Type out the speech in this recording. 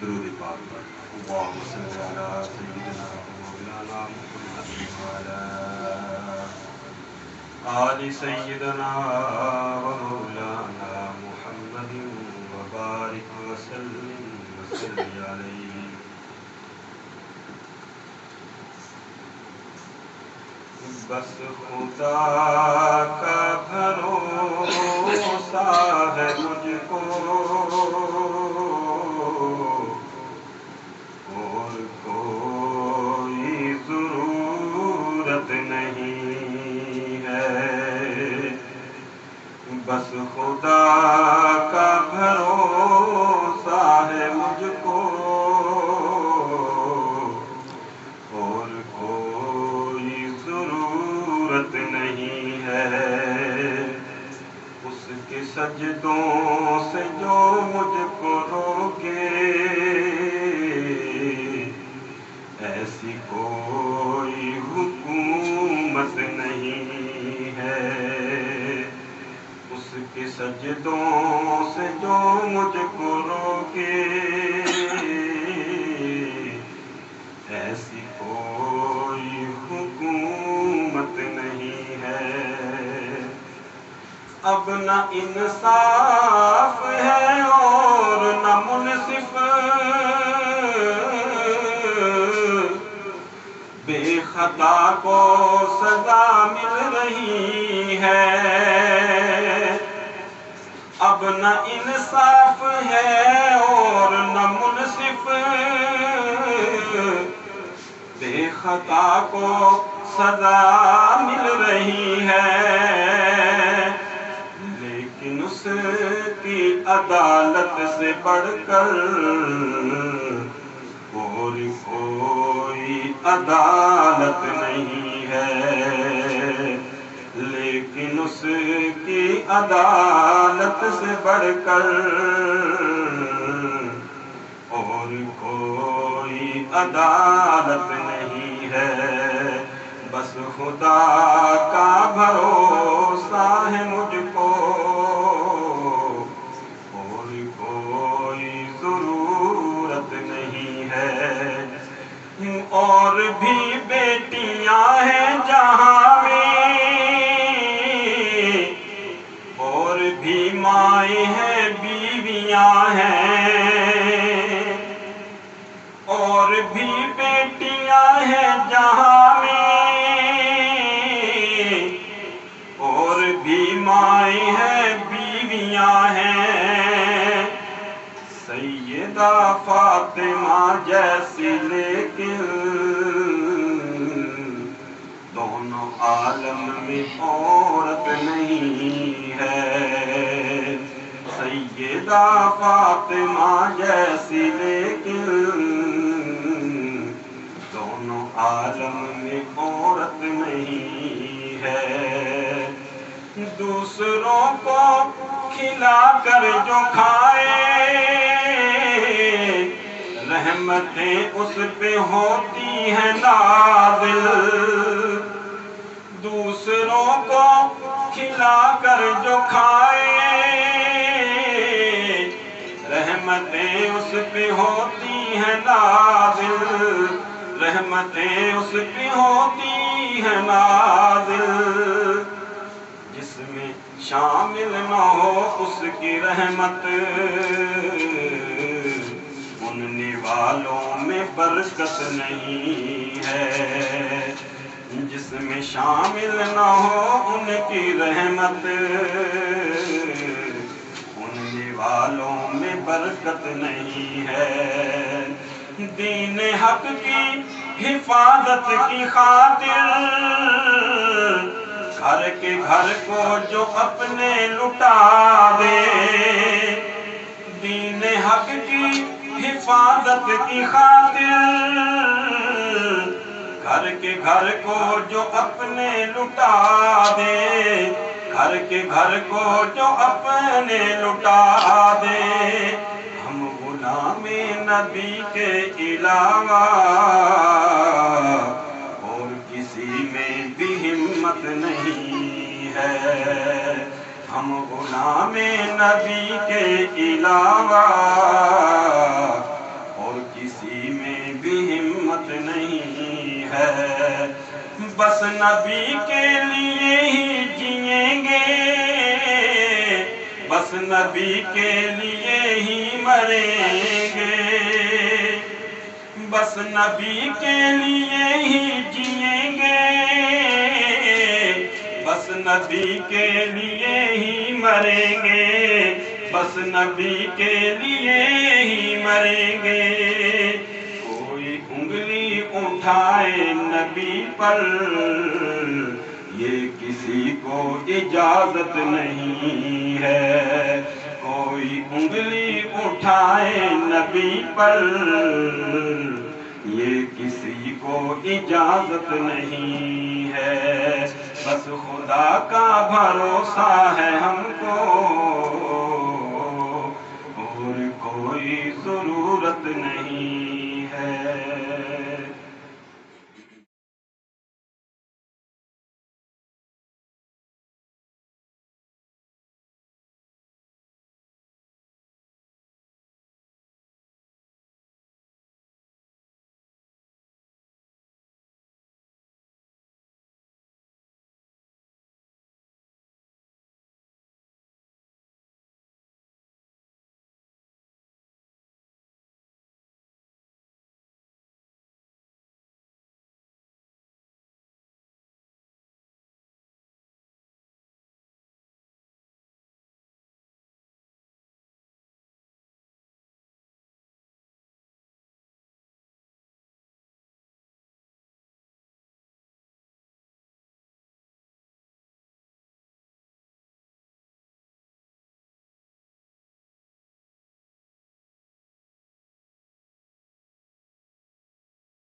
درود پاک پڑھ اللہم صلی علی سیدنا مولانا محمد وعلی آل سیدنا و مولانا محمد وبارک وسلم وصلی علیہ بس خدا کا بھروسہ ہے مجھ کو اور کوئی ضرورت نہیں ہے بس خدا کا بھروسہ ہے مجھ کو اور کوئی ضرورت نہیں ہے اس کے سجدوں سے جو مجھ کو روکے ایسی کوئی حکومت نہیں ہے اس کے سجدوں سے جو مجھ کو روکے ایسی کوئی حکومت نہیں ہے اب نہ انصاف ہے اور نہ منصف بے خطا کو سزا مل رہی ہے اب نہ انصاف ہے اور نہ منصف بے خطا کو سزا مل رہی ہے لیکن اس کی عدالت سے بڑھ کر اور کوئی عدالت نہیں ہے لیکن اس کی عدالت سے بڑھ کر اور کوئی عدالت نہیں ہے بس خدا کا بھروسہ ہے مجھ کو اور کوئی ضرورت نہیں ہے اور بھی بیٹیاں ہیں جہاں میں اور بھی مائیں ہیں بیویاں ہیں اور بھی بیٹیاں ہیں جہاں میں اور بھی مائیں ہیں بیویاں ہیں سیدہ فاطمہ جیسی لیکن دونوں عالم میں عورت نہیں ہے سیدہ فاطمہ جیسی لیکن دونوں عالم میں عورت نہیں ہے دوسروں کو کھلا کر جو کھائے رحمتیں اس پہ ہوتی ہیں نازل دوسروں کو کھلا کر جو کھائے رحمتیں اس پہ ہوتی ہیں نازل رحمتیں اس پہ ہوتی ہیں نازل جس میں شامل نہ ہو اس کی رحمت سننے والوں میں برکت نہیں ہے جس میں شامل نہ ہو ان کی رحمت سننے والوں میں برکت نہیں ہے دین حق کی حفاظت کی خاطر گھر کے گھر کو جو اپنے لٹا دے دین حق کی حفاظت کی خاطر گھر کے گھر کو جو اپنے لٹا دے گھر کے گھر کو جو اپنے لٹا دے ہم غلام نبی کے علاوہ اور کسی میں بھی ہمت نہیں ہے ہم غلام نبی کے علاوہ نبی کے لیے ہی مریں گے، بس نبی کے لیے ہی جئیں گے، بس نبی کے لیے ہی مریں گے، بس نبی کے لیے ہی مریں گے۔ کوئی انگلی اٹھائے نبی پر، یہ کسی کو اجازت نہیں ہے، کوئی انگلی اٹھائے نبی پر، یہ کسی کو اجازت نہیں ہے، بس خدا کا بھروسہ ہے ہم کو، اور کوئی ضرورت نہیں۔